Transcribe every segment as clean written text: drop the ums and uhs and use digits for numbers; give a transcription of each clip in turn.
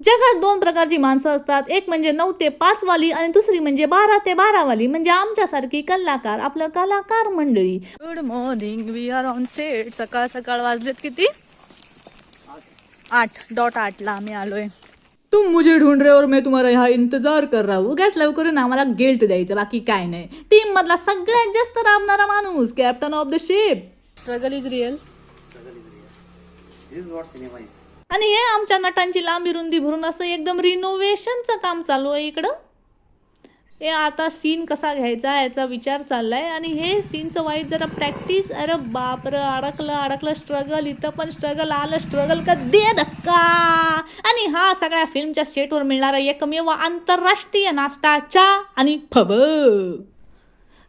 जगात दोन प्रकारची माणसं असतात, एक म्हणजे 9 ते 5 वाली आणि दुसरी म्हणजे 12 ते 12 वाली, म्हणजे आमच्यासारखी कलाकार, आपलं कलाकार मंडळी. Good morning, we are on set. सकाळ सकाळ वाजलेत किती? 8:08 आम्ही आलोय. तुम मुझे ढूंढ रहे और मैं तुम्हारा यहाँ इंतजार कर रहा हूँ. उगाच लवकरून आम्हाला गिल्ट द्यायचं, बाकी काय नाही. टीम मधला सगळ्यात जास्त राबणारा माणूस, captain of the ship. Struggle is real. आणि हे आमच्या नटांची लांबी रुंदी भरून असं एकदम रिनोव्हेशनचं काम चालू आहे इकडं. हे आता सीन कसा घ्यायचा याचा विचार चाललाय आणि हे सीनचं वाईज जरा प्रॅक्टिस. अरे बापरं, अडकलं स्ट्रगल. इथं पण स्ट्रगल आलं. स्ट्रगल का दे धक्का. आणि हा सगळ्या फिल्मच्या सेटवर मिळणारा एकमेव आंतरराष्ट्रीय नाश्ता, चहा आणि फब.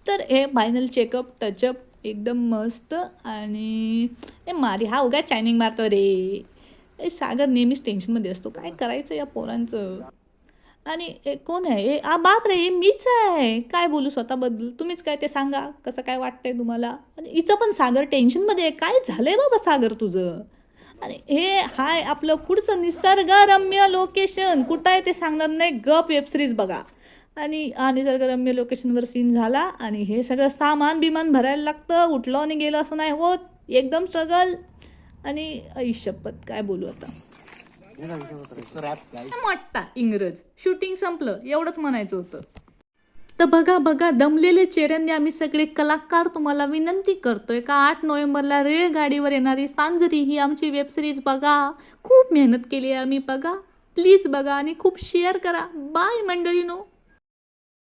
तर हे फायनल चेकअप टचअप एकदम मस्त. आणि हे मारी हा उगा चायनिंग मारतो रे. सागर नेहमीच टेन्शनमध्ये असतो, काय करायचं या पोरांचं. आणि कोण आहे? बाप रे, हे मीच आहे. काय बोलू स्वतःबद्दल, तुम्हीच काय ते सांगा, कसं काय वाटतंय तुम्हाला. आणि इथं पण सागर टेन्शनमध्ये आहे. काय झालंय बाबा सागर तुझं. आणि हे हाय आपलं पुढचं निसर्गरम्य लोकेशन. कुठं आहे ते सांगणार नाही, गप वेबसिरीज बघा. आणि निसर्गरम्य लोकेशनवर सीन झाला आणि हे सगळं सामान बिमान भरायला लागतं. उठलं आणि गेलं असं नाही होत. एकदम स्ट्रगल. आणि शपथ काय बोलू आता. मोठा इंग्रज. शूटिंग संपलं एवढंच म्हणायचं होतं. तर बघा दमलेले चेहऱ्यांनी आम्ही सगळे कलाकार तुम्हाला विनंती करतोय का 8 नोव्हेंबरला रेलगाडीवर येणारी सांजरी ही आमची वेबसिरीज बघा. खूप मेहनत केली आहे आम्ही, बघा प्लीज बघा आणि खूप शेअर करा. बाय मंडळीनो.